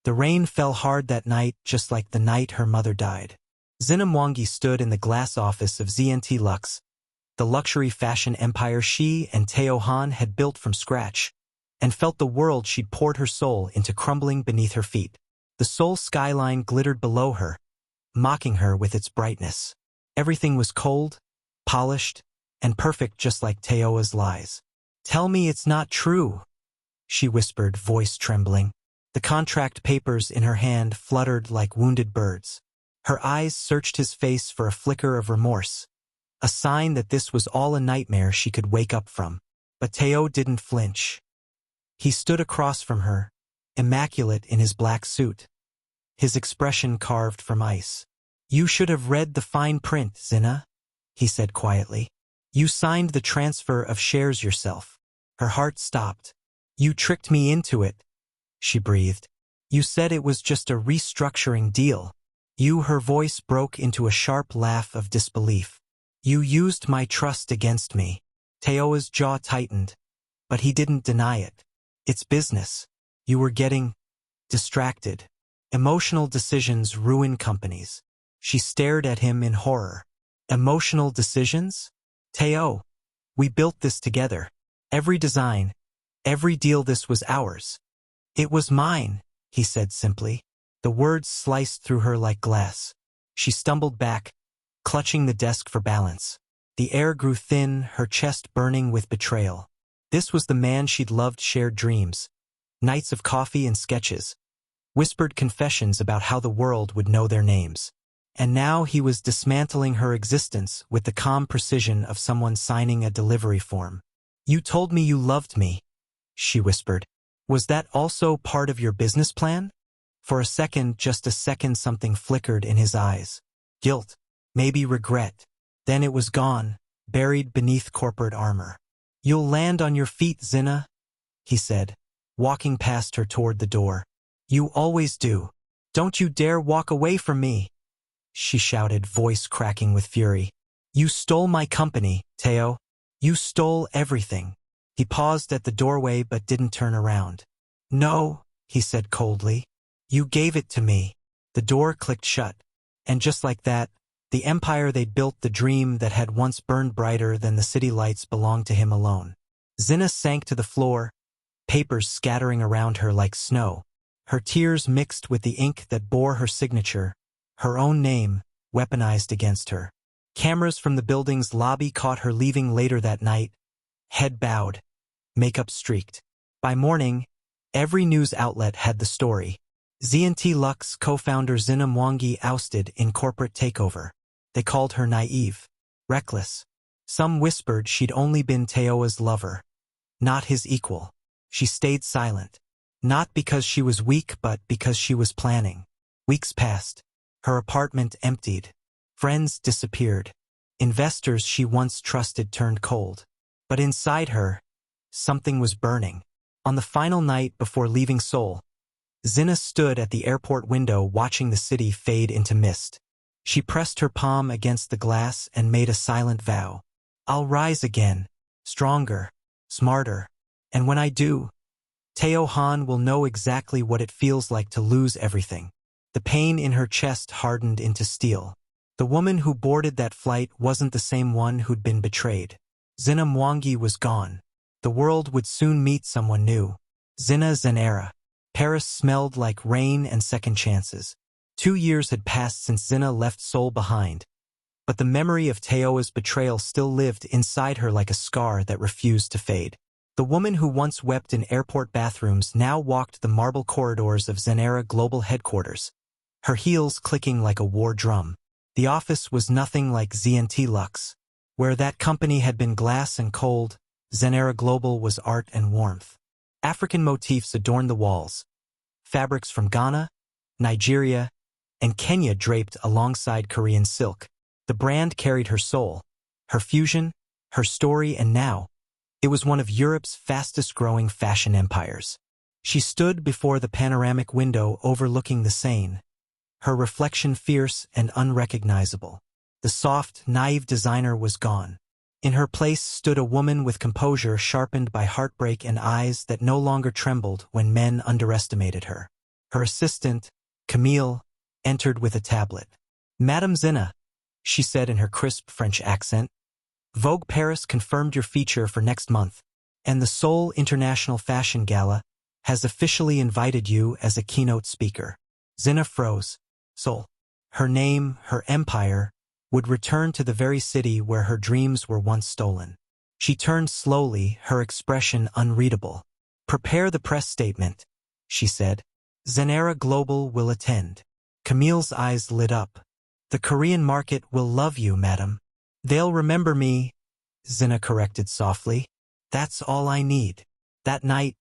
The rain fell hard that night, just like the night her mother died. Zinna stood in the glass office of ZNT Luxe, the luxury fashion empire she and Tae-Oh had built from scratch, and felt the world she'd poured her soul into crumbling beneath her feet. The Seoul skyline glittered below her, mocking her with its brightness. Everything was cold, polished, and perfect, just like Tae-Oh's lies. "Tell me it's not true," she whispered, voice trembling. The contract papers in her hand fluttered like wounded birds. Her eyes searched his face for a flicker of remorse, a sign that this was all a nightmare she could wake up from. But Tae-Oh didn't flinch. He stood across from her, immaculate in his black suit, his expression carved from ice. "You should have read the fine print, Zinna," he said quietly. "You signed the transfer of shares yourself." Her heart stopped. "You tricked me into it," she breathed. "You said it was just a restructuring deal. Her voice broke into a sharp laugh of disbelief. "You used my trust against me." Tae-Oh's jaw tightened, but he didn't deny it. "It's business. You were getting distracted. Emotional decisions ruin companies." She stared at him in horror. "Emotional decisions? Tae-Oh, we built this together. Every design, every deal, this was ours." "It was mine," he said simply. The words sliced through her like glass. She stumbled back, clutching the desk for balance. The air grew thin, her chest burning with betrayal. This was the man she'd loved, shared dreams, nights of coffee and sketches, whispered confessions about how the world would know their names. And now he was dismantling her existence with the calm precision of someone signing a delivery form. "You told me you loved me," she whispered. "Was that also part of your business plan?" For a second, just a second, something flickered in his eyes. Guilt, maybe regret. Then it was gone, buried beneath corporate armor. "You'll land on your feet, Zinna," he said, walking past her toward the door. "You always do. Don't you dare walk away from me," she shouted, voice cracking with fury. "You stole my company, Tae-Oh. You stole everything." He paused at the doorway but didn't turn around. "No," he said coldly. "You gave it to me." The door clicked shut, and just like that, the empire they'd built, the dream that had once burned brighter than the city lights, belonged to him alone. Zinna sank to the floor, papers scattering around her like snow. Her tears mixed with the ink that bore her signature, her own name, weaponized against her. Cameras from the building's lobby caught her leaving later that night, head bowed, makeup streaked. By morning, every news outlet had the story. ZNT Luxe co-founder Zinna ousted in corporate takeover. They called her naive, reckless. Some whispered she'd only been Tae-Oh's lover, not his equal. She stayed silent, not because she was weak but because she was planning. Weeks passed. Her apartment emptied. Friends disappeared. Investors she once trusted turned cold. But inside her, something was burning. On the final night before leaving Seoul, Zinna stood at the airport window watching the city fade into mist. She pressed her palm against the glass and made a silent vow. "I'll rise again, stronger, smarter. And when I do, Tae-Oh will know exactly what it feels like to lose everything." The pain in her chest hardened into steel. The woman who boarded that flight wasn't the same one who'd been betrayed. Zinna was gone. The world would soon meet someone new. Zinna. Paris smelled like rain and second chances. 2 years had passed since Zinna left Seoul behind, but the memory of Tae-Oh's betrayal still lived inside her like a scar that refused to fade. The woman who once wept in airport bathrooms now walked the marble corridors of Zinna Global Headquarters, her heels clicking like a war drum. The office was nothing like ZNT Luxe. Where that company had been glass and cold, Zinna Global was art and warmth. African motifs adorned the walls. Fabrics from Ghana, Nigeria, and Kenya draped alongside Korean silk. The brand carried her soul, her fusion, her story, and now, it was one of Europe's fastest-growing fashion empires. She stood before the panoramic window overlooking the Seine, her reflection fierce and unrecognizable. The soft, naive designer was gone. In her place stood a woman with composure sharpened by heartbreak and eyes that no longer trembled when men underestimated her. Her assistant, Camille, entered with a tablet. "Madame Zinna," she said in her crisp French accent, "Vogue Paris confirmed your feature for next month, and the Seoul International Fashion Gala has officially invited you as a keynote speaker." Zinna froze. Seoul. Her name, her empire, would return to the very city where her dreams were once stolen. She turned slowly, her expression unreadable. "Prepare the press statement," she said. "Zenera Global will attend." Camille's eyes lit up. "The Korean market will love you, madam." "They'll remember me," Zinna corrected softly. "That's all I need." That night,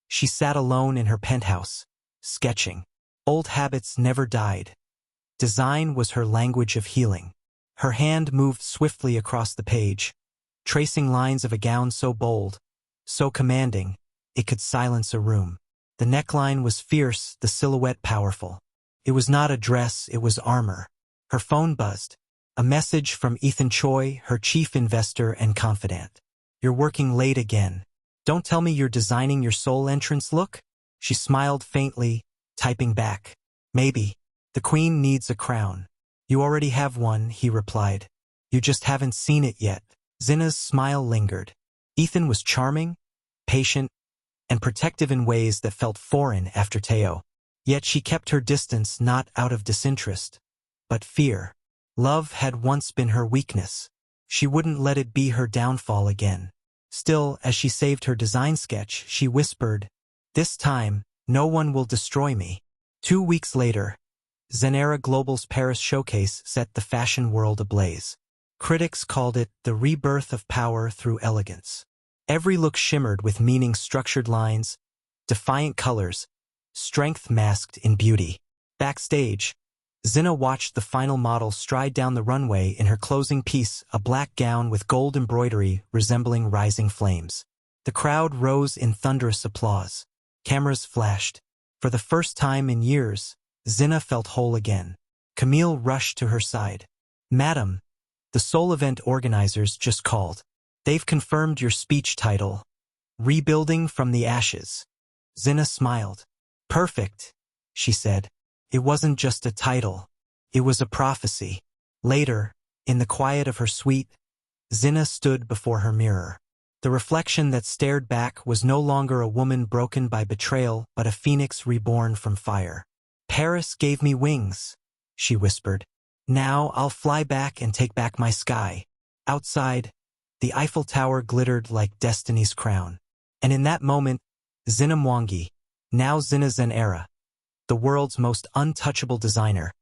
she sat alone in her penthouse, sketching. Old habits never died. Design was her language of healing. Her hand moved swiftly across the page, tracing lines of a gown so bold, so commanding, it could silence a room. The neckline was fierce, the silhouette powerful. It was not a dress, it was armor. Her phone buzzed. A message from Ethan Choi, her chief investor and confidant. "You're working late again. Don't tell me you're designing your Seoul entrance look?" She smiled faintly, typing back. "Maybe. The queen needs a crown." "You already have one," he replied. "You just haven't seen it yet." Zinna's smile lingered. Ethan was charming, patient, and protective in ways that felt foreign after Tae-Oh. Yet she kept her distance not out of disinterest, but fear. Love had once been her weakness. She wouldn't let it be her downfall again. Still, as she saved her design sketch, she whispered, "This time, no one will destroy me." 2 weeks later, Zenera Global's Paris showcase set the fashion world ablaze. Critics called it the rebirth of power through elegance. Every look shimmered with meaning, structured lines, defiant colors, strength masked in beauty. Backstage, Zinna watched the final model stride down the runway in her closing piece, a black gown with gold embroidery resembling rising flames. The crowd rose in thunderous applause. Cameras flashed. For the first time in years, Zinna felt whole again. Camille rushed to her side. "Madam, the Seoul event organizers just called. They've confirmed your speech title, Rebuilding from the Ashes." Zinna smiled. "Perfect," she said. It wasn't just a title. It was a prophecy. Later, in the quiet of her suite, Zinna stood before her mirror. The reflection that stared back was no longer a woman broken by betrayal, but a phoenix reborn from fire. "Paris gave me wings," she whispered. "Now I'll fly back and take back my sky." Outside, the Eiffel Tower glittered like destiny's crown. And in that moment, Zinna Mwangi, now Zinna Zenera, the world's most untouchable designer,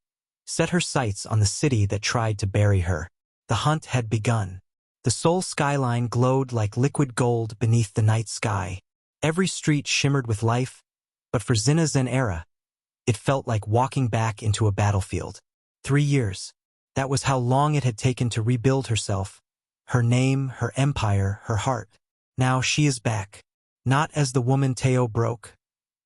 set her sights on the city that tried to bury her. The hunt had begun. The Seoul skyline glowed like liquid gold beneath the night sky. Every street shimmered with life, but for Zinna Zenera, it felt like walking back into a battlefield. 3 years. That was how long it had taken to rebuild herself, her name, her empire, her heart. Now she is back. Not as the woman Tae-Oh broke,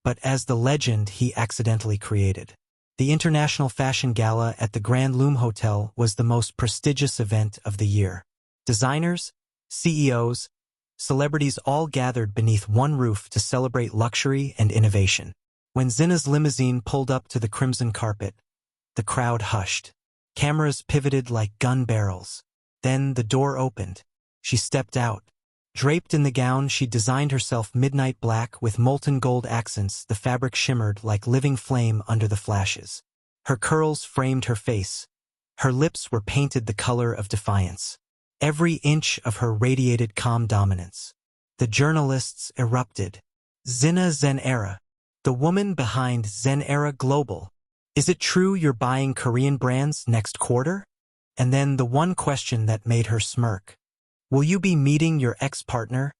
but as the legend he accidentally created. The International Fashion Gala at the Grand Loom Hotel was the most prestigious event of the year. Designers, CEOs, celebrities all gathered beneath one roof to celebrate luxury and innovation. When Zinna's limousine pulled up to the crimson carpet, the crowd hushed. Cameras pivoted like gun barrels. Then the door opened. She stepped out. Draped in the gown she designed herself, midnight black with molten gold accents, the fabric shimmered like living flame under the flashes. Her curls framed her face. Her lips were painted the color of defiance. Every inch of her radiated calm dominance. The journalists erupted. "Zinna Zenera, the woman behind Zenera Global. Is it true you're buying Korean brands next quarter?" And then the one question that made her smirk. "Will you be meeting your ex-partner,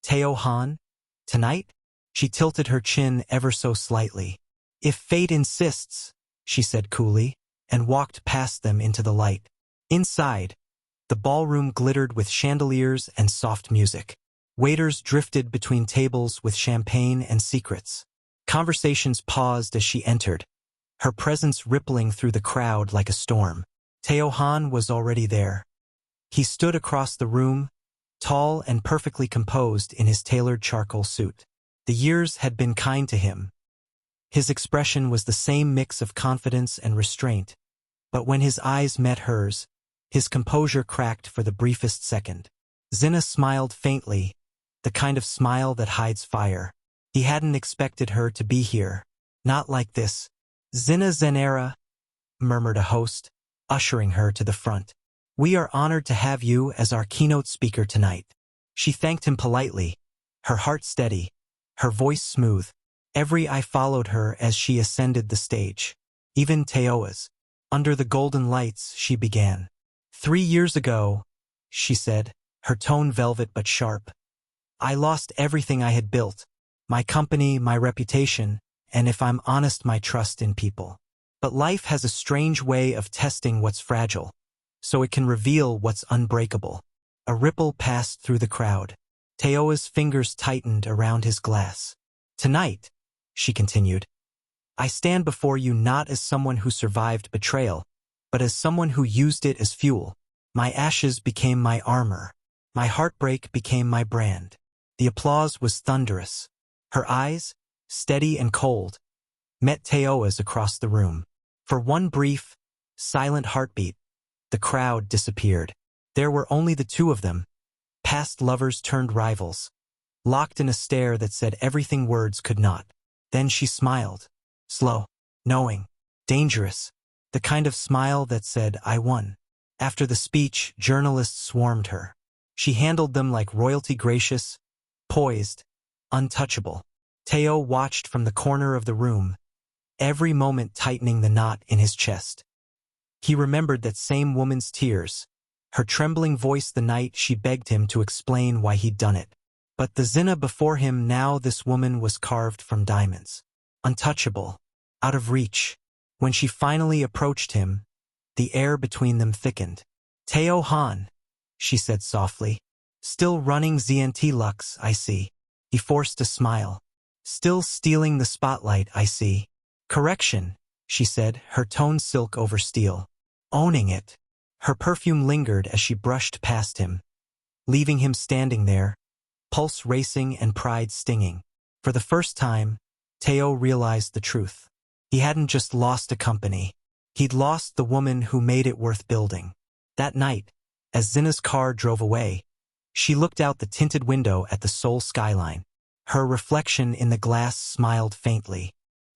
Tae-Oh Han, tonight?" She tilted her chin ever so slightly. "If fate insists," she said coolly, and walked past them into the light. Inside, the ballroom glittered with chandeliers and soft music. Waiters drifted between tables with champagne and secrets. Conversations paused as she entered, her presence rippling through the crowd like a storm. Tae-Oh Han was already there. He stood across the room, tall and perfectly composed in his tailored charcoal suit. The years had been kind to him, His expression was the same mix of confidence and restraint, but when his eyes met hers, his composure cracked for the briefest second. Zinna smiled faintly, the kind of smile that hides fire. He hadn't expected her to be here. Not like this. Zinna, murmured a host, ushering her to the front. We are honored to have you as our keynote speaker tonight. She thanked him politely, her heart steady, her voice smooth. Every eye followed her as she ascended the stage. Even Tae-Oh's. Under the golden lights, she began. 3 years ago, she said, her tone velvet but sharp. I lost everything I had built. My company, my reputation, and if I'm honest, my trust in people. But life has a strange way of testing what's fragile, so it can reveal what's unbreakable. A ripple passed through the crowd. Tae-Oh's fingers tightened around his glass. Tonight, she continued, I stand before you not as someone who survived betrayal, but as someone who used it as fuel. My ashes became my armor. My heartbreak became my brand. The applause was thunderous. Her eyes, steady and cold, met Tae-Oh's across the room. For one brief, silent heartbeat, the crowd disappeared. There were only the two of them, past lovers turned rivals, locked in a stare that said everything words could not. Then she smiled, slow, knowing, dangerous, the kind of smile that said, I won. After the speech, journalists swarmed her. She handled them like royalty, gracious, poised, untouchable. Tae-Oh watched from the corner of the room, every moment tightening the knot in his chest. He remembered that same woman's tears, her trembling voice the night she begged him to explain why he'd done it. But the Zinna before him, now this woman was carved from diamonds. Untouchable, out of reach. When she finally approached him, the air between them thickened. Tae-Oh Han, she said softly. Still running ZNT Lux, I see. He forced a smile. Still stealing the spotlight, I see. Correction, she said, her tone silk over steel. Owning it. Her perfume lingered as she brushed past him, leaving him standing there, pulse racing and pride stinging. For the first time, Tae-Oh realized the truth. He hadn't just lost a company. He'd lost the woman who made it worth building. That night, as Zinna's car drove away, she looked out the tinted window at the Seoul skyline. Her reflection in the glass smiled faintly.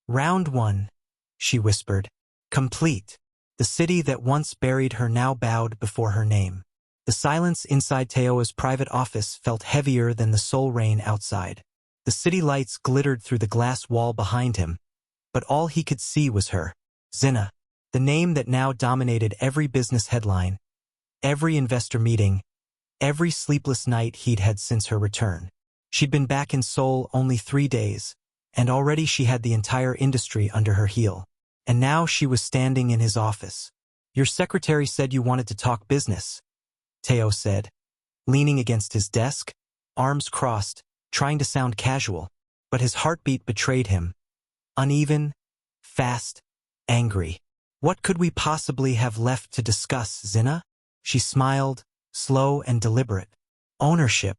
Round one, she whispered. Complete. The city that once buried her now bowed before her name. The silence inside Tae-Oh's private office felt heavier than the Seoul rain outside. The city lights glittered through the glass wall behind him, but all he could see was her. Zinna, the name that now dominated every business headline, every investor meeting, every sleepless night he'd had since her return. She'd been back in Seoul only 3 days, and already she had the entire industry under her heel. And now she was standing in his office. Your secretary said you wanted to talk business, Tae-Oh said, leaning against his desk, arms crossed, trying to sound casual, but his heartbeat betrayed him. Uneven, fast, angry. What could we possibly have left to discuss, Zinna? She smiled, slow and deliberate. Ownership.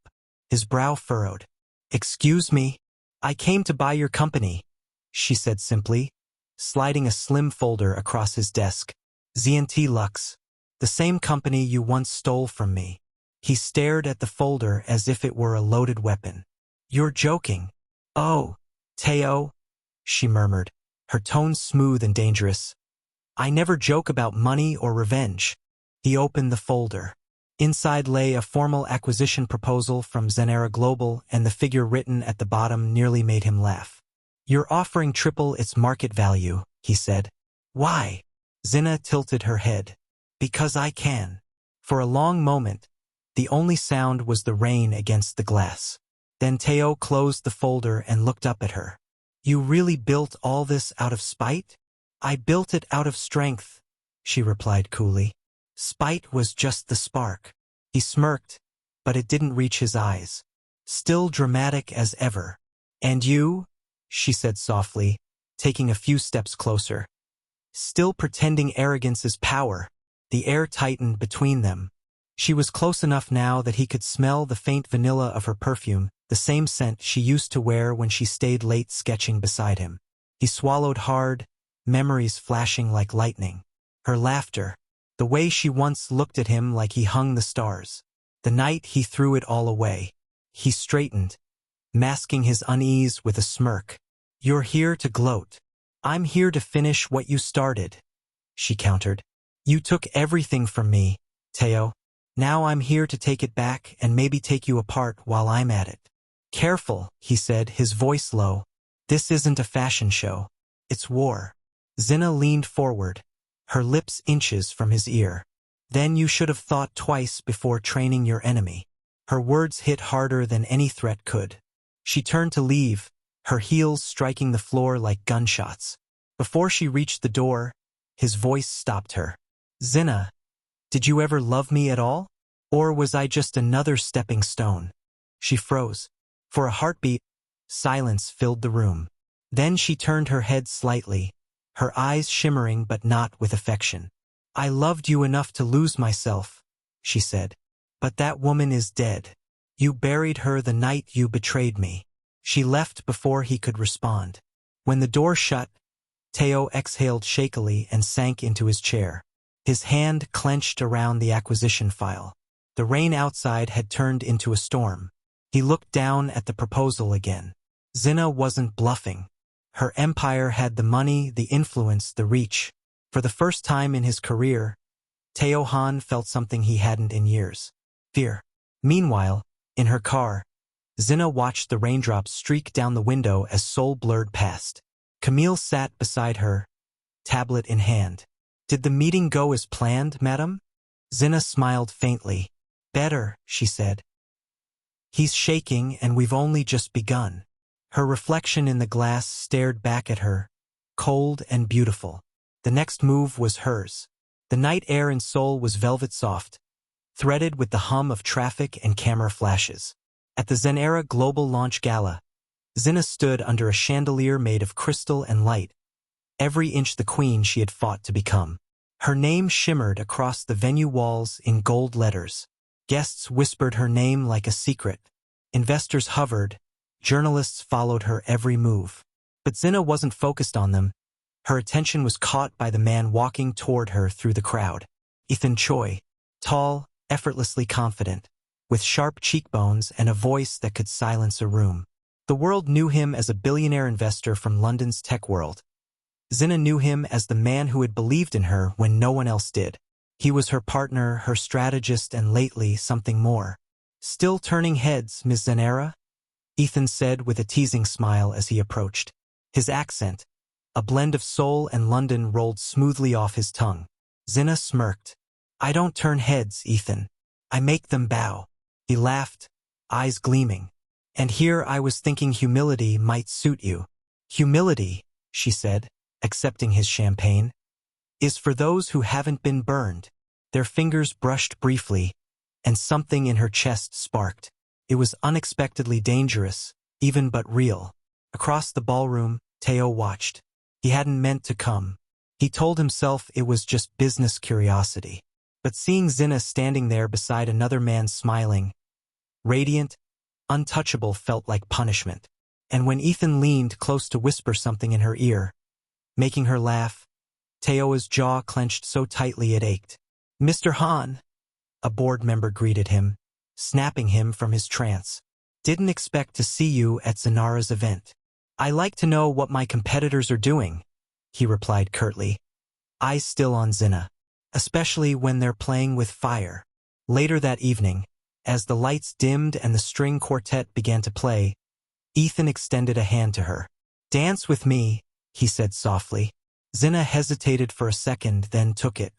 His brow furrowed. Excuse me? I came to buy your company, she said simply, sliding a slim folder across his desk. ZNT Lux, the same company you once stole from me. He stared at the folder as if it were a loaded weapon. You're joking. Oh, Tae-Oh, she murmured, her tone smooth and dangerous. I never joke about money or revenge. He opened the folder. Inside lay a formal acquisition proposal from Zenera Global, and the figure written at the bottom nearly made him laugh. You're offering triple its market value, he said. Why? Zinna tilted her head. Because I can. For a long moment, the only sound was the rain against the glass. Then Tae-Oh closed the folder and looked up at her. You really built all this out of spite? I built it out of strength, she replied coolly. Spite was just the spark. He smirked, but it didn't reach his eyes. Still dramatic as ever. And you? She said softly, taking a few steps closer. Still pretending arrogance is power. The air tightened between them. She was close enough now that he could smell the faint vanilla of her perfume, the same scent she used to wear when she stayed late sketching beside him. He swallowed hard, memories flashing like lightning. Her laughter, the way she once looked at him like he hung the stars. The night he threw it all away. He straightened, masking his unease with a smirk. "You're here to gloat. I'm here to finish what you started," she countered. "You took everything from me, Tae-Oh. Now I'm here to take it back and maybe take you apart while I'm at it." "Careful," he said, his voice low. "This isn't a fashion show. It's war." Zinna leaned forward, her lips inches from his ear. "Then you should have thought twice before training your enemy." Her words hit harder than any threat could. She turned to leave, her heels striking the floor like gunshots. Before she reached the door, his voice stopped her. "Zinna, did you ever love me at all? Or was I just another stepping stone?" She froze. For a heartbeat, silence filled the room. Then she turned her head slightly, her eyes shimmering but not with affection. "I loved you enough to lose myself," she said. "But that woman is dead. You buried her the night you betrayed me." She left before he could respond. When the door shut, Tae-Oh exhaled shakily and sank into his chair. His hand clenched around the acquisition file. The rain outside had turned into a storm. He looked down at the proposal again. Zinna wasn't bluffing. Her empire had the money, the influence, the reach. For the first time in his career, Tae-Oh felt something he hadn't in years. Fear. Meanwhile, in her car, Zinna watched the raindrops streak down the window as Soul blurred past. Camille sat beside her, tablet in hand. "Did the meeting go as planned, madam?" Zinna smiled faintly. "Better," she said. "He's shaking and we've only just begun." Her reflection in the glass stared back at her, cold and beautiful. The next move was hers. The night air in Seoul was velvet soft, threaded with the hum of traffic and camera flashes. At the Zenera Global Launch Gala, Zinna stood under a chandelier made of crystal and light, every inch the queen she had fought to become. Her name shimmered across the venue walls in gold letters. Guests whispered her name like a secret. Investors hovered. Journalists followed her every move. But Zinna wasn't focused on them. Her attention was caught by the man walking toward her through the crowd. Ethan Choi, tall, effortlessly confident, with sharp cheekbones and a voice that could silence a room. The world knew him as a billionaire investor from London's tech world. Zinna knew him as the man who had believed in her when no one else did. He was her partner, her strategist, and lately something more. "Still turning heads, Ms. Zenera?" Ethan said with a teasing smile as he approached. His accent, a blend of Seoul and London, rolled smoothly off his tongue. Zinna smirked. "I don't turn heads, Ethan. I make them bow." He laughed, eyes gleaming. "And here I was thinking humility might suit you." "Humility," she said, accepting his champagne, "is for those who haven't been burned." Their fingers brushed briefly, and something in her chest sparked. It was unexpectedly dangerous, even but real. Across the ballroom, Tae-Oh watched. He hadn't meant to come. He told himself it was just business curiosity. But seeing Zinna standing there beside another man smiling, radiant, untouchable, felt like punishment. And when Ethan leaned close to whisper something in her ear, making her laugh, Tae-Oh's jaw clenched so tightly it ached. "Mr. Han," a board member greeted him, snapping him from his trance. "Didn't expect to see you at Zenara's event." "I like to know what my competitors are doing," he replied curtly, eyes still on Zinna, "especially when they're playing with fire." Later that evening, as the lights dimmed and the string quartet began to play, Ethan extended a hand to her. "Dance with me," he said softly. Zinna hesitated for a second, then took it.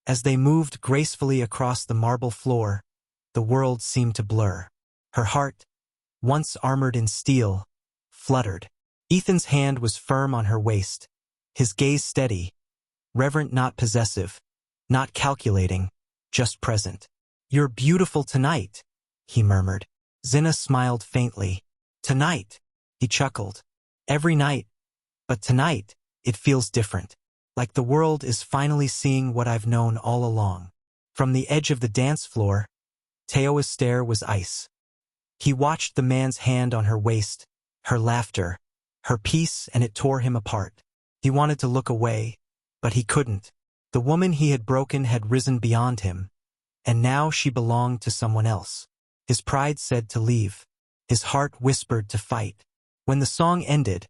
As they moved gracefully across the marble floor, the world seemed to blur. Her heart, once armored in steel, fluttered. Ethan's hand was firm on her waist, his gaze steady, reverent, not possessive, not calculating, just present. "You're beautiful tonight," he murmured. Zinna smiled faintly. "Tonight," he chuckled. "Every night, but tonight, it feels different. Like the world is finally seeing what I've known all along." From the edge of the dance floor, Tae-Oh's stare was ice. He watched the man's hand on her waist, her laughter, her peace, and it tore him apart. He wanted to look away, but he couldn't. The woman he had broken had risen beyond him, and now she belonged to someone else. His pride said to leave. His heart whispered to fight. When the song ended,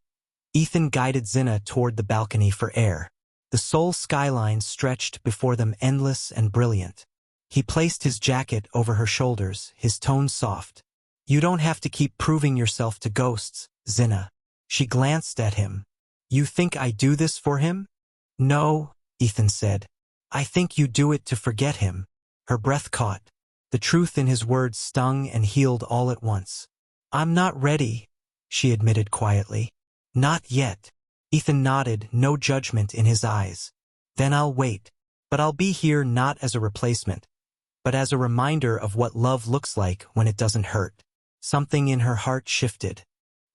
Ethan guided Zinna toward the balcony for air. The Seoul skyline stretched before them, endless and brilliant. He placed his jacket over her shoulders, his tone soft. "You don't have to keep proving yourself to ghosts, Zinna." She glanced at him. "You think I do this for him?" "No," Ethan said. "I think you do it to forget him." Her breath caught. The truth in his words stung and healed all at once. "I'm not ready," she admitted quietly. "Not yet." Ethan nodded, no judgment in his eyes. "Then I'll wait. But I'll be here not as a replacement, but as a reminder of what love looks like when it doesn't hurt." Something in her heart shifted.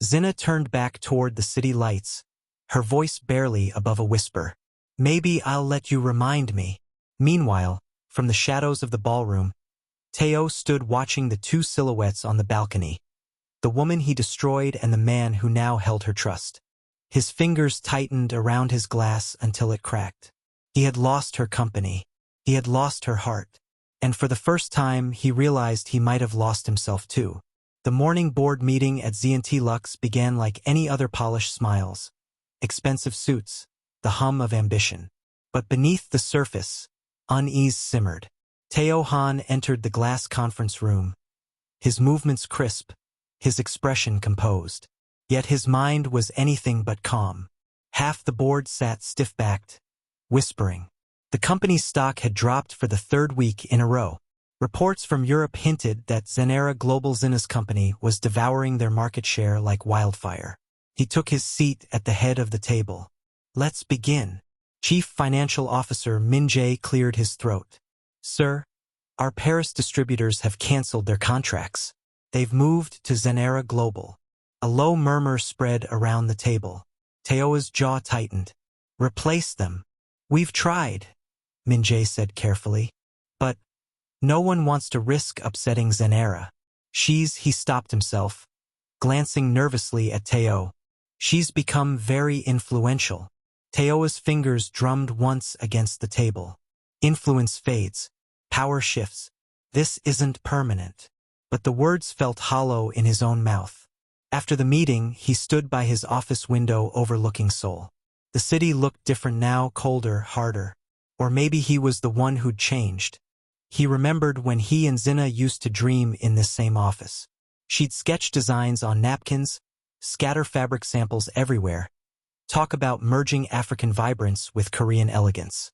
Zinna turned back toward the city lights, her voice barely above a whisper. "Maybe I'll let you remind me." Meanwhile, from the shadows of the ballroom, Tae-Oh stood watching the two silhouettes on the balcony, the woman he destroyed and the man who now held her trust. His fingers tightened around his glass until it cracked. He had lost her company. He had lost her heart. And for the first time, he realized he might have lost himself too. The morning board meeting at Z&T Lux began like any other polished smiles. Expensive suits, the hum of ambition. But beneath the surface, unease simmered. Tae-Oh Han entered the glass conference room, his movements crisp, his expression composed. Yet his mind was anything but calm. Half the board sat stiff-backed, whispering. The company's stock had dropped for the third week in a row. Reports from Europe hinted that Zinna Global Zinna's company was devouring their market share like wildfire. He took his seat at the head of the table. "Let's begin." Chief Financial Officer Min Jae cleared his throat. "Sir, our Paris distributors have canceled their contracts. They've moved to Zinna Global." A low murmur spread around the table. Tae-Oh's jaw tightened. "Replace them." "We've tried," Min Jae said carefully. "But no one wants to risk upsetting Zinna. He stopped himself, glancing nervously at Tae-Oh. "She's become very influential." Tae-Oh's fingers drummed once against the table. "Influence fades. Power shifts. This isn't permanent." But the words felt hollow in his own mouth. After the meeting, he stood by his office window overlooking Seoul. The city looked different now, colder, harder. Or maybe he was the one who'd changed. He remembered when he and Zinna used to dream in this same office. She'd sketch designs on napkins, scatter fabric samples everywhere, talk about merging African vibrance with Korean elegance.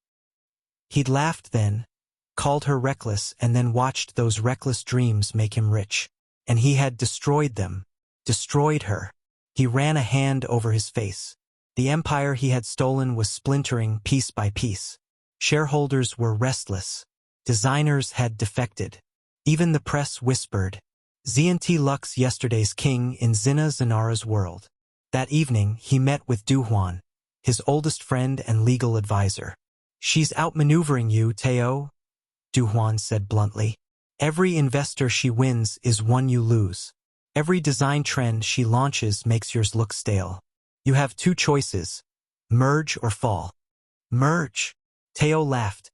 He'd laughed then, called her reckless, and then watched those reckless dreams make him rich. And he had destroyed them. Destroyed her. He ran a hand over his face. The empire he had stolen was splintering piece by piece. Shareholders were restless. Designers had defected. Even the press whispered, "Z&T Lux yesterday's king in Zinna's world." That evening, he met with Du-hwan, his oldest friend and legal advisor. "She's outmaneuvering you, Tae-Oh," Du-hwan said bluntly. "Every investor she wins is one you lose. Every design trend she launches makes yours look stale. You have two choices, merge or fall." "Merge." Tae-Oh laughed,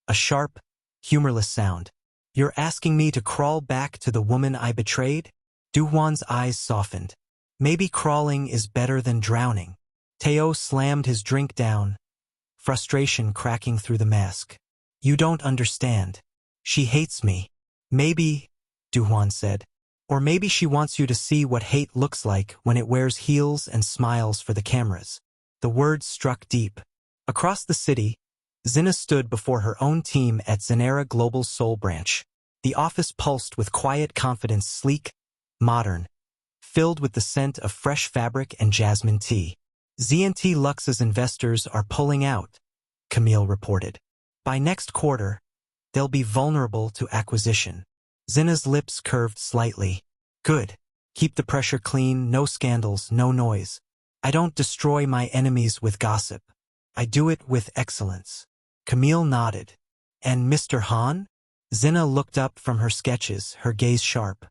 a sharp, humorless sound. "You're asking me to crawl back to the woman I betrayed?" Du-hwan's eyes softened. "Maybe crawling is better than drowning." Tae-Oh slammed his drink down, frustration cracking through the mask. "You don't understand. She hates me." "Maybe," Du-hwan said. "Or maybe she wants you to see what hate looks like when it wears heels and smiles for the cameras." The words struck deep. Across the city, Zinna stood before her own team at Zinna Global's Seoul branch. The office pulsed with quiet confidence, sleek, modern, filled with the scent of fresh fabric and jasmine tea. "Z&T Lux's investors are pulling out," Camille reported. "By next quarter, they'll be vulnerable to acquisition." Zinna's lips curved slightly. "Good. Keep the pressure clean, no scandals, no noise. I don't destroy my enemies with gossip. I do it with excellence." Camille nodded. "And Mr. Han?" Zinna looked up from her sketches, her gaze sharp.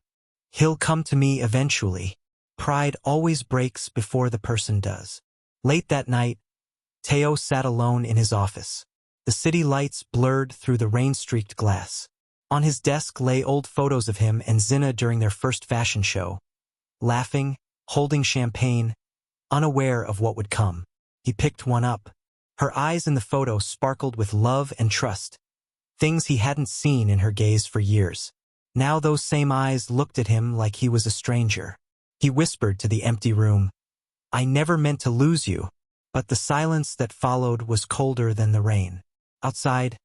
"He'll come to me eventually." Pride always breaks before the person does. Late that night, Tae-Oh sat alone in his office. The city lights blurred through the rain-streaked glass. On his desk lay old photos of him and Zinna during their first fashion show. Laughing, holding champagne, unaware of what would come. He picked one up. Her eyes in the photo sparkled with love and trust, things he hadn't seen in her gaze for years. Now those same eyes looked at him like he was a stranger. He whispered to the empty room, "I never meant to lose you." But the silence that followed was colder than the rain. Outside,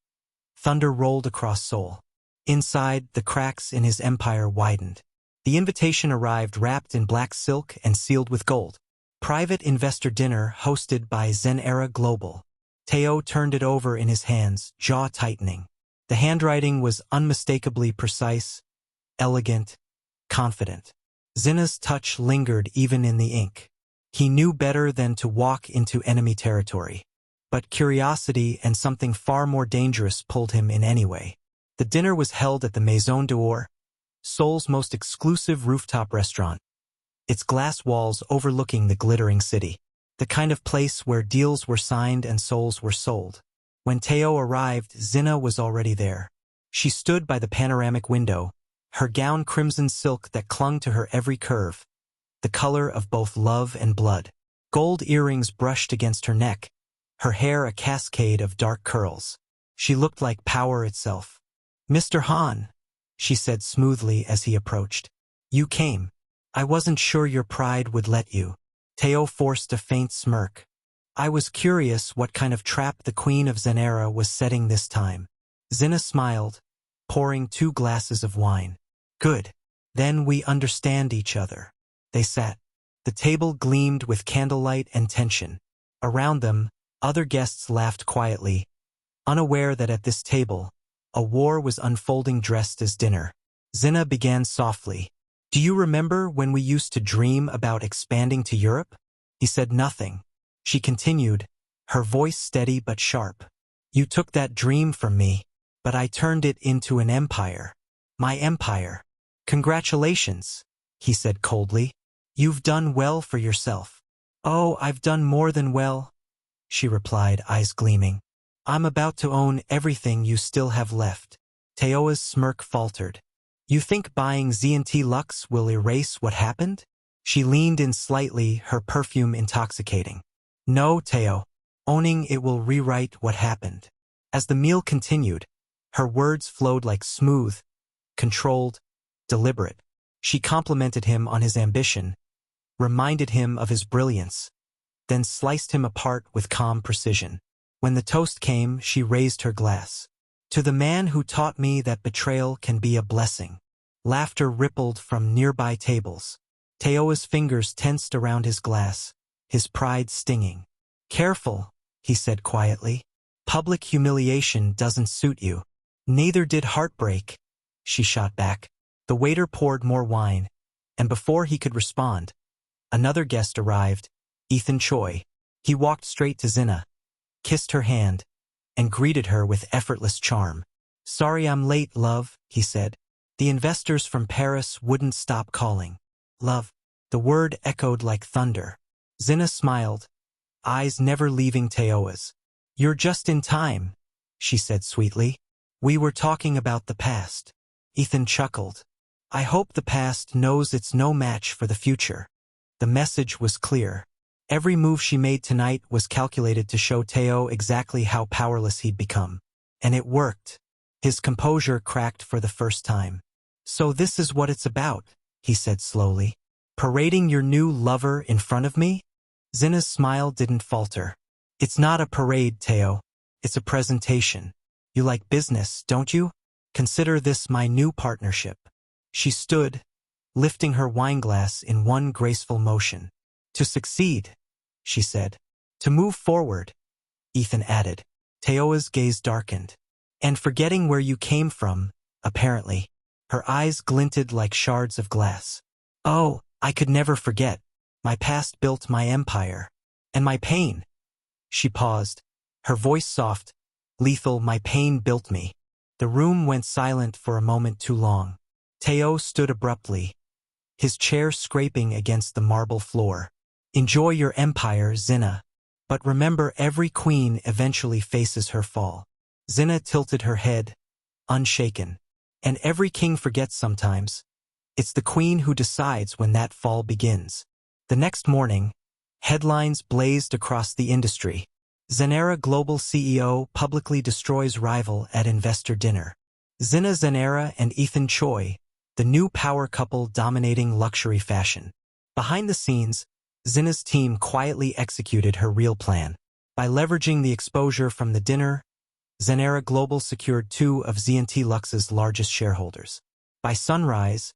thunder rolled across Seoul. Inside, the cracks in his empire widened. The invitation arrived wrapped in black silk and sealed with gold. Private investor dinner hosted by Zinna Global. Tae-Oh turned it over in his hands, jaw tightening. The handwriting was unmistakably precise, elegant, confident. Zinna's touch lingered even in the ink. He knew better than to walk into enemy territory. But curiosity and something far more dangerous pulled him in anyway. The dinner was held at the Maison d'Or, Seoul's most exclusive rooftop restaurant, its glass walls overlooking the glittering city. The kind of place where deals were signed and souls were sold. When Tae-Oh arrived, Zinna was already there. She stood by the panoramic window, her gown crimson silk that clung to her every curve, the color of both love and blood. Gold earrings brushed against her neck, her hair a cascade of dark curls. She looked like power itself. "Mr. Han," she said smoothly as he approached. "You came. I wasn't sure your pride would let you." Tae-Oh forced a faint smirk. "I was curious what kind of trap the Queen of Zinna was setting this time." Zinna smiled, pouring 2 glasses of wine. "Good. Then we understand each other." They sat. The table gleamed with candlelight and tension. Around them, other guests laughed quietly, unaware that at this table, a war was unfolding dressed as dinner. Zinna began softly. "Do you remember when we used to dream about expanding to Europe?" He said nothing. She continued, her voice steady but sharp. "You took that dream from me, but I turned it into an empire. My empire." "Congratulations," he said coldly. "You've done well for yourself." "Oh, I've done more than well," she replied, eyes gleaming. "I'm about to own everything you still have left." Tae-Oh's smirk faltered. "You think buying Z&T Luxe will erase what happened?" She leaned in slightly, her perfume intoxicating. "No, Tae-Oh. Owning it will rewrite what happened." As the meal continued, her words flowed like smooth, controlled, deliberate. She complimented him on his ambition, reminded him of his brilliance, then sliced him apart with calm precision. When the toast came, she raised her glass. "To the man who taught me that betrayal can be a blessing." Laughter rippled from nearby tables. Tae-Oh's fingers tensed around his glass, his pride stinging. "Careful," he said quietly. "Public humiliation doesn't suit you." "Neither did heartbreak," she shot back. The waiter poured more wine, and before he could respond, another guest arrived, Ethan Choi. He walked straight to Zinna, kissed her hand, and greeted her with effortless charm. "Sorry I'm late, love," he said. "The investors from Paris wouldn't stop calling." "Love." The word echoed like thunder. Zinna smiled, eyes never leaving Tae-Oh's. "You're just in time," she said sweetly. "We were talking about the past." Ethan chuckled. "I hope the past knows it's no match for the future." The message was clear. Every move she made tonight was calculated to show Tae-Oh exactly how powerless he'd become. And it worked. His composure cracked for the first time. "So this is what it's about," he said slowly. "Parading your new lover in front of me?" Zinna's smile didn't falter. "It's not a parade, Tae-Oh. It's a presentation. You like business, don't you? Consider this my new partnership." She stood, lifting her wineglass in one graceful motion. "To succeed," she said. "To move forward," Ethan added. Tae-Oh's gaze darkened. "And forgetting where you came from, apparently." Her eyes glinted like shards of glass. "Oh, I could never forget. My past built my empire. And my pain." She paused, her voice soft, lethal. "My pain built me." The room went silent for a moment too long. Tae-Oh stood abruptly, his chair scraping against the marble floor. "Enjoy your empire, Zinna. But remember, every queen eventually faces her fall." Zinna tilted her head, unshaken. "And every king forgets sometimes. It's the queen who decides when that fall begins." The next morning, headlines blazed across the industry. Zinna Global CEO publicly destroys rival at investor dinner. Zinna and Ethan Choi, the new power couple dominating luxury fashion. Behind the scenes, Zinna's team quietly executed her real plan. By leveraging the exposure from the dinner, Zinna Global secured two of Zinna Lux's largest shareholders. By sunrise,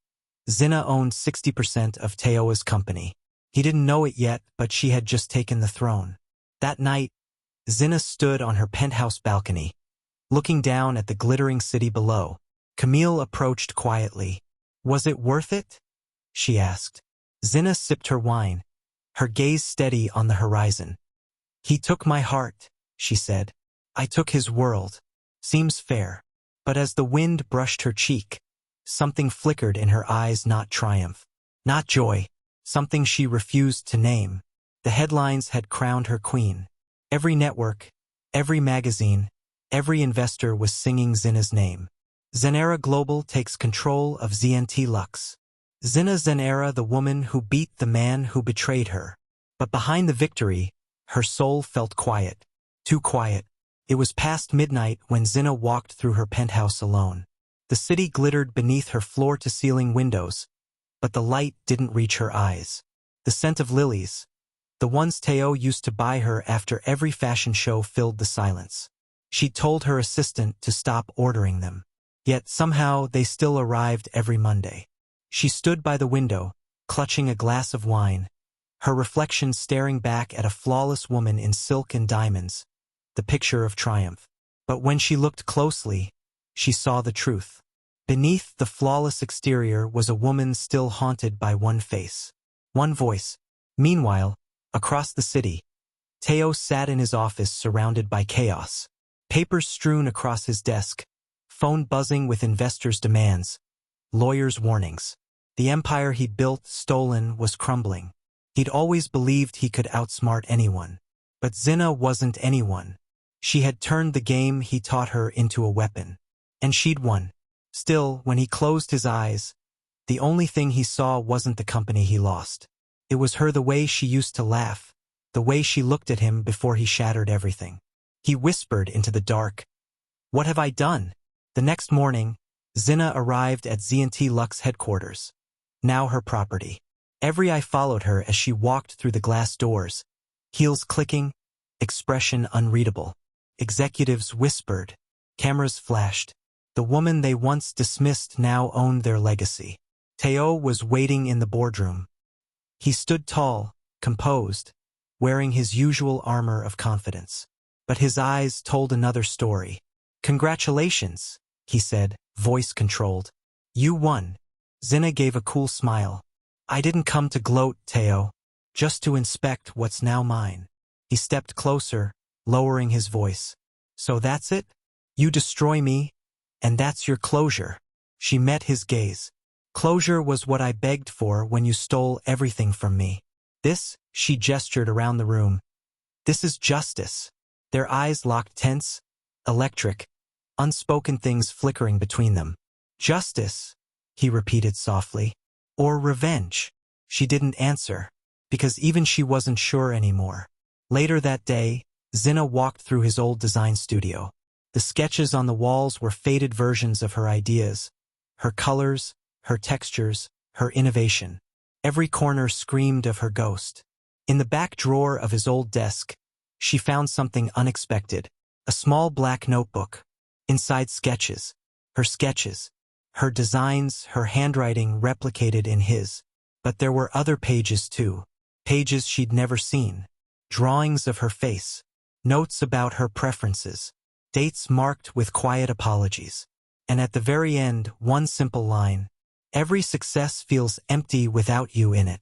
Zinna owned 60% of Tae-Oh's company. He didn't know it yet, but she had just taken the throne. That night, Zinna stood on her penthouse balcony, looking down at the glittering city below. Camille approached quietly. "Was it worth it?" she asked. Zinna sipped her wine, her gaze steady on the horizon. "He took my heart," she said. "I took his world. Seems fair." But as the wind brushed her cheek, something flickered in her eyes, not triumph, not joy, something she refused to name. The headlines had crowned her queen. Every network, every magazine, every investor was singing Zinna's name. Zinna Global takes control of Zinna Lux. Zinna, the woman who beat the man who betrayed her. But behind the victory, her soul felt quiet. Too quiet. It was past midnight when Zinna walked through her penthouse alone. The city glittered beneath her floor-to-ceiling windows, but the light didn't reach her eyes. The scent of lilies, the ones Tae-Oh used to buy her after every fashion show, filled the silence. She told her assistant to stop ordering them. Yet somehow they still arrived every Monday. She stood by the window, clutching a glass of wine, her reflection staring back at a flawless woman in silk and diamonds, the picture of triumph. But when she looked closely, she saw the truth. Beneath the flawless exterior was a woman still haunted by one face, one voice. Meanwhile, across the city, Tae-Oh sat in his office surrounded by chaos. Papers strewn across his desk, phone buzzing with investors' demands, lawyers' warnings. The empire he built, stolen, was crumbling. He'd always believed he could outsmart anyone. But Zinna wasn't anyone. She had turned the game he taught her into a weapon. And she'd won. Still, when he closed his eyes, the only thing he saw wasn't the company he lost. It was her, the way she used to laugh, the way she looked at him before he shattered everything. He whispered into the dark, "What have I done?" The next morning, Zinna arrived at Zinna Lux headquarters, now her property. Every eye followed her as she walked through the glass doors, heels clicking, expression unreadable. Executives whispered, cameras flashed. The woman they once dismissed now owned their legacy. Tae-Oh was waiting in the boardroom. He stood tall, composed, wearing his usual armor of confidence. But his eyes told another story. "Congratulations," he said, voice controlled. "You won." Zinna gave a cool smile. "I didn't come to gloat, Tae-Oh, just to inspect what's now mine." He stepped closer, lowering his voice. "So that's it? You destroy me, and that's your closure?" She met his gaze. "Closure was what I begged for when you stole everything from me. This," she gestured around the room, "this is justice." Their eyes locked, tense, electric, unspoken things flickering between them. "Justice," he repeated softly. "Or revenge?" She didn't answer, because even she wasn't sure anymore. Later that day, Zinna walked through his old design studio. The sketches on the walls were faded versions of her ideas, her colors, her textures, her innovation. Every corner screamed of her ghost. In the back drawer of his old desk, she found something unexpected, a small black notebook. Inside sketches, her designs, her handwriting replicated in his. But there were other pages too, pages she'd never seen. Drawings of her face, notes about her preferences, dates marked with quiet apologies. And at the very end, one simple line, "Every success feels empty without you in it."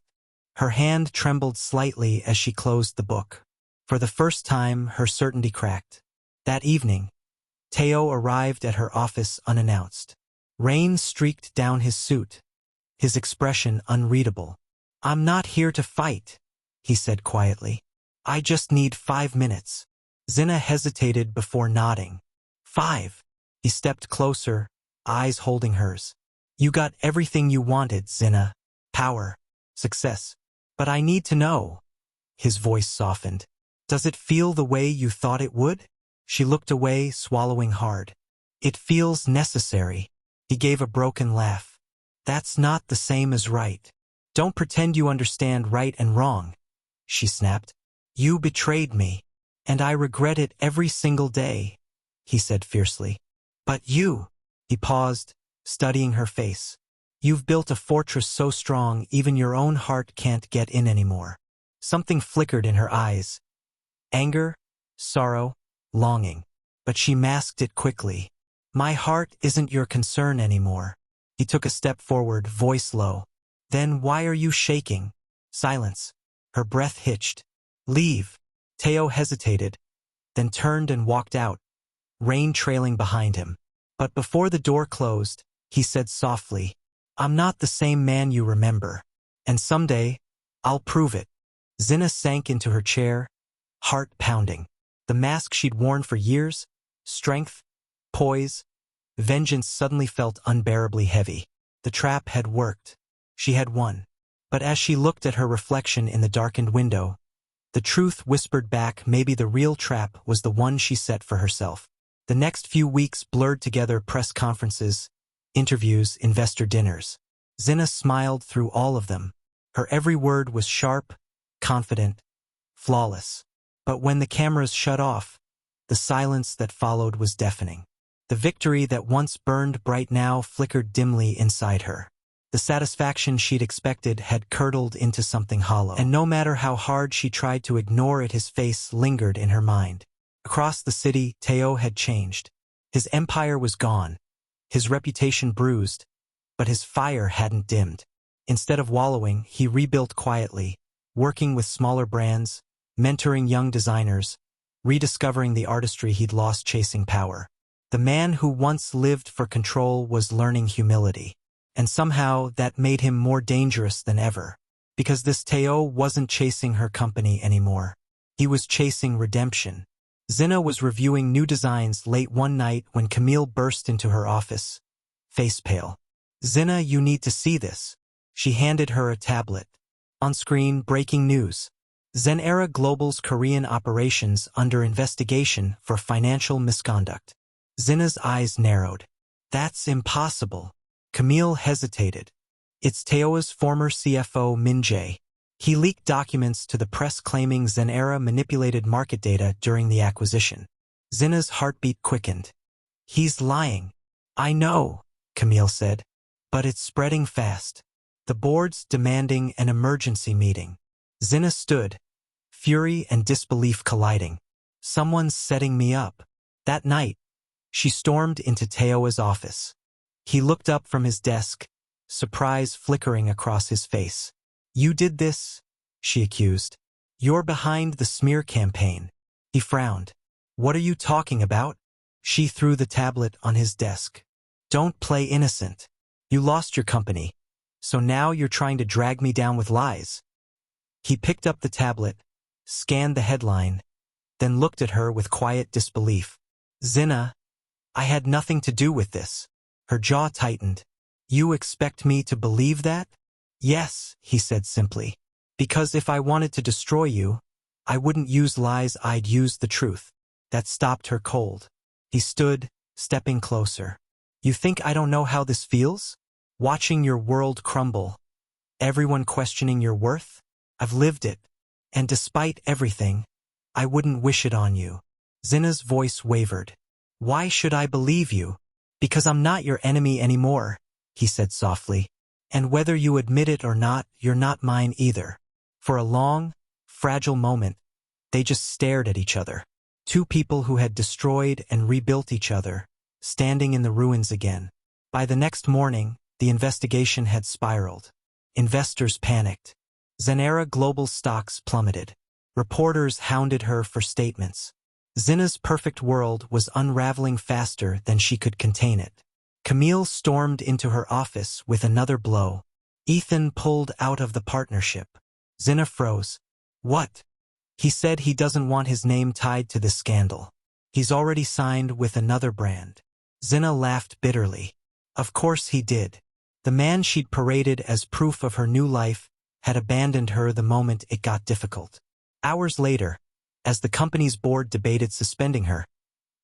Her hand trembled slightly as she closed the book. For the first time, her certainty cracked. That evening, Tae-Oh arrived at her office unannounced. Rain streaked down his suit, his expression unreadable. "I'm not here to fight," he said quietly. "I just need 5 minutes." Zinna hesitated before nodding. 5. He stepped closer, eyes holding hers. "You got everything you wanted, Zinna. Power, success. But I need to know." His voice softened. "Does it feel the way you thought it would?" She looked away, swallowing hard. "It feels necessary." He gave a broken laugh. "That's not the same as right. Don't pretend you understand right and wrong," she snapped. "You betrayed me, and I regret it every single day," he said fiercely. "But you," he paused, studying her face. "You've built a fortress so strong even your own heart can't get in anymore." Something flickered in her eyes. Anger, sorrow, longing. But she masked it quickly. "My heart isn't your concern anymore." He took a step forward, voice low. "Then why are you shaking?" Silence. Her breath hitched. "Leave." Tae-Oh hesitated, then turned and walked out, rain trailing behind him. But before the door closed, he said softly, "I'm not the same man you remember. And someday, I'll prove it." Zinna sank into her chair, heart pounding. The mask she'd worn for years, strength, poise, vengeance suddenly felt unbearably heavy. The trap had worked. She had won. But as she looked at her reflection in the darkened window, the truth whispered back maybe the real trap was the one she set for herself. The next few weeks blurred together press conferences, interviews, investor dinners. Zinna smiled through all of them. Her every word was sharp, confident, flawless. But when the cameras shut off, the silence that followed was deafening. The victory that once burned bright now flickered dimly inside her. The satisfaction she'd expected had curdled into something hollow. And no matter how hard she tried to ignore it, his face lingered in her mind. Across the city, Tae-Oh had changed. His empire was gone, his reputation bruised, but his fire hadn't dimmed. Instead of wallowing, he rebuilt quietly, working with smaller brands, mentoring young designers, rediscovering the artistry he'd lost chasing power. The man who once lived for control was learning humility. And somehow that made him more dangerous than ever. Because this Tae-Oh wasn't chasing her company anymore. He was chasing redemption. Zinna was reviewing new designs late one night when Camille burst into her office, face pale. "Zinna, you need to see this." She handed her a tablet. On screen, breaking news. Zinna Global's Korean operations under investigation for financial misconduct. Zinna's eyes narrowed. "That's impossible." Camille hesitated. "It's Tae-Oh's former CFO, Min-jae. He leaked documents to the press claiming Zinna manipulated market data during the acquisition." Zinna's heartbeat quickened. "He's lying." "I know," Camille said, "but it's spreading fast. The board's demanding an emergency meeting." Zinna stood, fury and disbelief colliding. "Someone's setting me up." That night, she stormed into Tae-Oh's office. He looked up from his desk, surprise flickering across his face. "You did this?" she accused. "You're behind the smear campaign." He frowned. "What are you talking about?" She threw the tablet on his desk. "Don't play innocent. You lost your company, so now you're trying to drag me down with lies." He picked up the tablet, scanned the headline, then looked at her with quiet disbelief. "Zinna, I had nothing to do with this." Her jaw tightened. "You expect me to believe that?" "Yes," he said simply. "Because if I wanted to destroy you, I wouldn't use lies, I'd use the truth." That stopped her cold. He stood, stepping closer. "You think I don't know how this feels? Watching your world crumble. Everyone questioning your worth? I've lived it. And despite everything, I wouldn't wish it on you." Zinna's voice wavered. "Why should I believe you?" "Because I'm not your enemy anymore," he said softly. "And whether you admit it or not, you're not mine either." For a long, fragile moment, they just stared at each other. Two people who had destroyed and rebuilt each other, standing in the ruins again. By the next morning, the investigation had spiraled. Investors panicked. Zinna Global stocks plummeted. Reporters hounded her for statements. Zinna's perfect world was unraveling faster than she could contain it. Camille stormed into her office with another blow. Ethan pulled out of the partnership. Zinna froze. What? He said he doesn't want his name tied to this scandal. He's already signed with another brand. Zinna laughed bitterly. Of course he did. The man she'd paraded as proof of her new life had abandoned her the moment it got difficult. Hours later, as the company's board debated suspending her,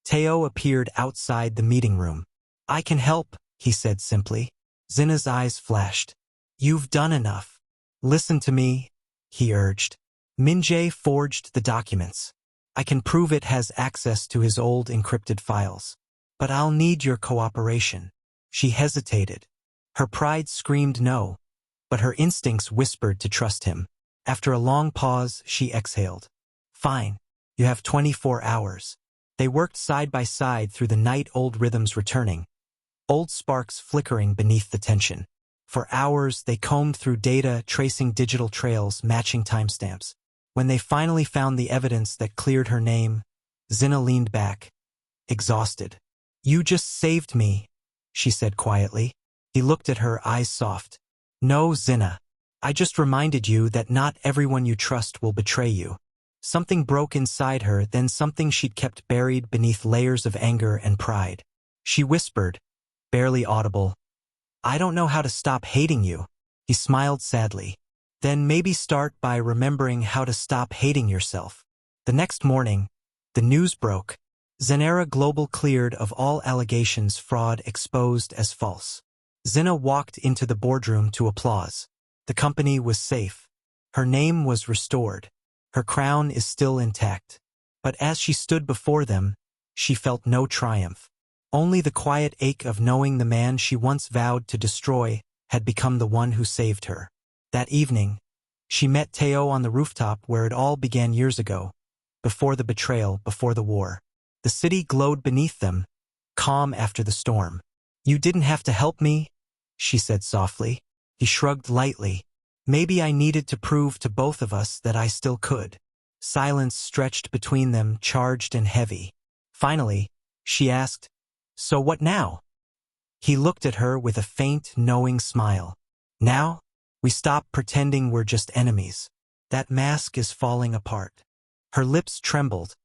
Tae-Oh appeared outside the meeting room. I can help, he said simply. Zinna's eyes flashed. You've done enough. Listen to me, he urged. Min-jae forged the documents. I can prove it has access to his old encrypted files. But I'll need your cooperation. She hesitated. Her pride screamed no, but her instincts whispered to trust him. After a long pause, she exhaled. Fine. You have 24 hours. They worked side by side through the night, old rhythms returning, old sparks flickering beneath the tension. For hours, they combed through data, tracing digital trails, matching timestamps. When they finally found the evidence that cleared her name, Zinna leaned back, exhausted. You just saved me, she said quietly. He looked at her, eyes soft. No, Zinna. I just reminded you that not everyone you trust will betray you. Something broke inside her, then something she'd kept buried beneath layers of anger and pride. She whispered, barely audible, I don't know how to stop hating you. He smiled sadly. Then maybe start by remembering how to stop hating yourself. The next morning, the news broke. Zinna Global cleared of all allegations, fraud exposed as false. Zinna walked into the boardroom to applause. The company was safe. Her name was restored. Her crown is still intact. But as she stood before them, she felt no triumph. Only the quiet ache of knowing the man she once vowed to destroy had become the one who saved her. That evening, she met Tae-Oh on the rooftop where it all began years ago, before the betrayal, before the war. The city glowed beneath them, calm after the storm. You didn't have to help me, she said softly. He shrugged lightly. Maybe I needed to prove to both of us that I still could. Silence stretched between them, charged and heavy. Finally, she asked, So what now? He looked at her with a faint, knowing smile. Now? We stop pretending we're just enemies. That mask is falling apart. Her lips trembled,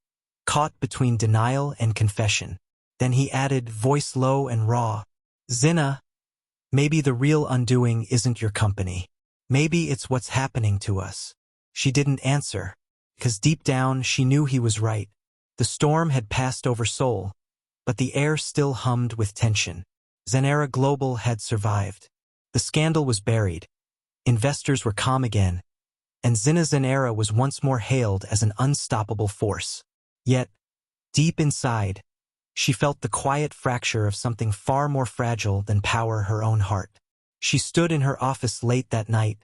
caught between denial and confession. Then he added, voice low and raw, Zinna, maybe the real undoing isn't your company. Maybe it's what's happening to us. She didn't answer, because deep down she knew he was right. The storm had passed over Seoul, but the air still hummed with tension. Zinna Global had survived. The scandal was buried. Investors were calm again, and Zinna was once more hailed as an unstoppable force. Yet, deep inside, she felt the quiet fracture of something far more fragile than power, her own heart. She stood in her office late that night,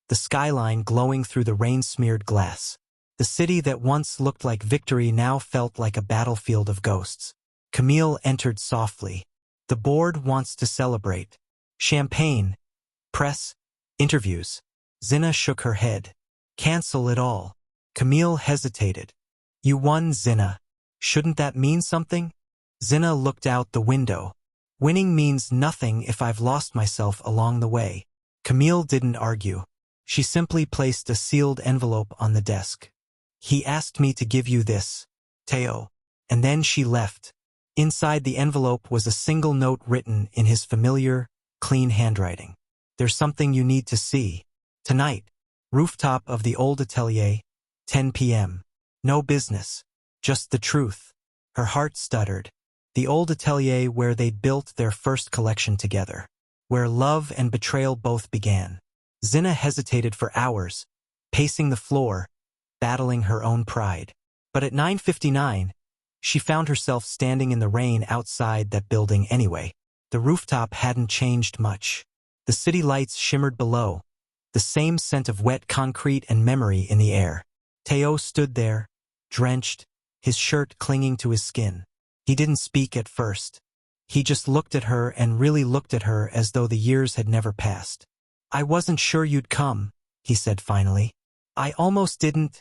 the skyline glowing through the rain-smeared glass. The city that once looked like victory now felt like a battlefield of ghosts. Camille entered softly. The board wants to celebrate. Champagne, press, interviews. Zinna shook her head. Cancel it all. Camille hesitated. You won, Zinna. Shouldn't that mean something? Zinna looked out the window. Winning means nothing if I've lost myself along the way. Camille didn't argue. She simply placed a sealed envelope on the desk. He asked me to give you this, Tae-Oh. And then she left. Inside the envelope was a single note written in his familiar, clean handwriting. There's something you need to see. Tonight, rooftop of the old atelier, 10 p.m. No business, just the truth. Her heart stuttered. The old atelier where they built their first collection together. Where love and betrayal both began. Zinna hesitated for hours, pacing the floor, battling her own pride. But at 9:59, she found herself standing in the rain outside that building anyway. The rooftop hadn't changed much. The city lights shimmered below, the same scent of wet concrete and memory in the air. Tae-Oh stood there, drenched, his shirt clinging to his skin. He didn't speak at first. He just looked at her and really looked at her as though the years had never passed. I wasn't sure you'd come, he said finally. I almost didn't,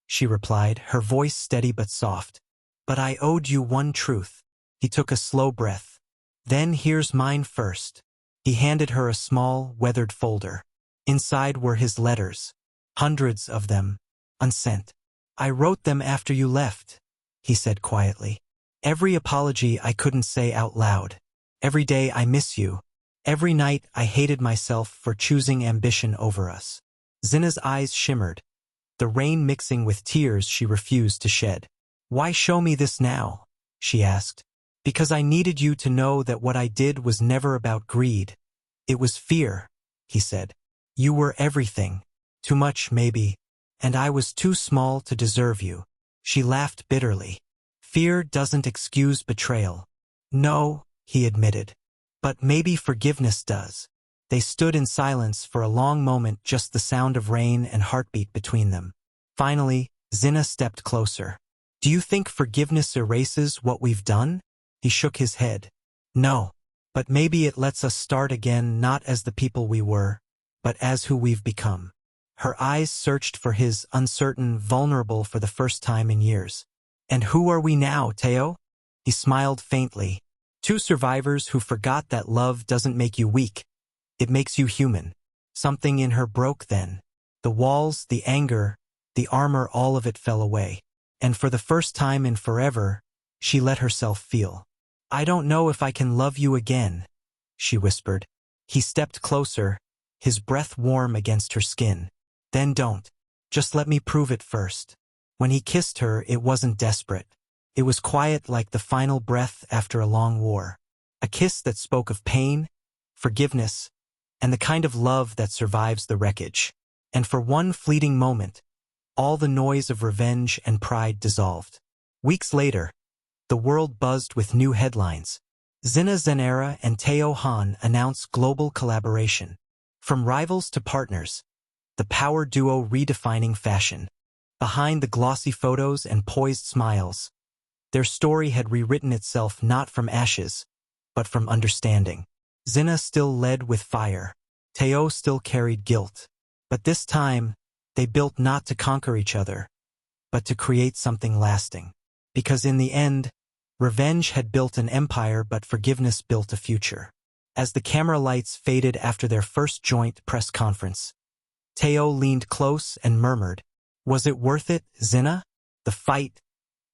she replied, her voice steady but soft. But I owed you one truth. He took a slow breath. Then here's mine first. He handed her a small, weathered folder. Inside were his letters, hundreds of them, unsent. "I wrote them after you left," he said quietly. "Every apology I couldn't say out loud. Every day I miss you. Every night I hated myself for choosing ambition over us." Zinna's eyes shimmered, the rain mixing with tears she refused to shed. "Why show me this now?" she asked. "Because I needed you to know that what I did was never about greed. It was fear," he said. "You were everything. Too much, maybe. And I was too small to deserve you." She laughed bitterly. "Fear doesn't excuse betrayal." "No," he admitted. "But maybe forgiveness does." They stood in silence for a long moment, just the sound of rain and heartbeat between them. Finally, Zinna stepped closer. "Do you think forgiveness erases what we've done?" He shook his head. "No. But maybe it lets us start again, not as the people we were, but as who we've become." Her eyes searched for his, uncertain, vulnerable for the first time in years. "And who are we now, Tae-Oh?" He smiled faintly. "Two survivors who forgot that love doesn't make you weak. It makes you human." Something in her broke then. The walls, the anger, the armor, all of it fell away. And for the first time in forever, she let herself feel. "I don't know if I can love you again," she whispered. He stepped closer, his breath warm against her skin. "Then don't. Just let me prove it first." When he kissed her, it wasn't desperate. It was quiet, like the final breath after a long war. A kiss that spoke of pain, forgiveness, and the kind of love that survives the wreckage. And for one fleeting moment, all the noise of revenge and pride dissolved. Weeks later, the world buzzed with new headlines. Zinna and Tae-Oh announce global collaboration. From rivals to partners, the power duo redefining fashion. Behind the glossy photos and poised smiles, their story had rewritten itself, not from ashes, but from understanding. Zinna still led with fire. Tae-Oh still carried guilt. But this time, they built not to conquer each other, but to create something lasting. Because in the end, revenge had built an empire, but forgiveness built a future. As the camera lights faded after their first joint press conference, Tae-Oh leaned close and murmured, "Was it worth it, Zinna? The fight,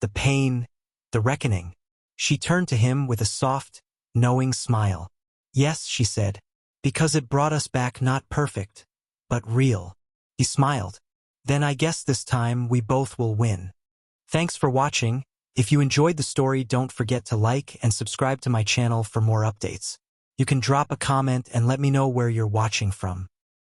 the pain, the reckoning?" She turned to him with a soft, knowing smile. "Yes," she said, "because it brought us back, not perfect, but real." He smiled. "Then I guess this time we both will win." Thanks for watching. If you enjoyed the story, don't forget to like and subscribe to my channel for more updates. You can drop a comment and let me know where you're watching from.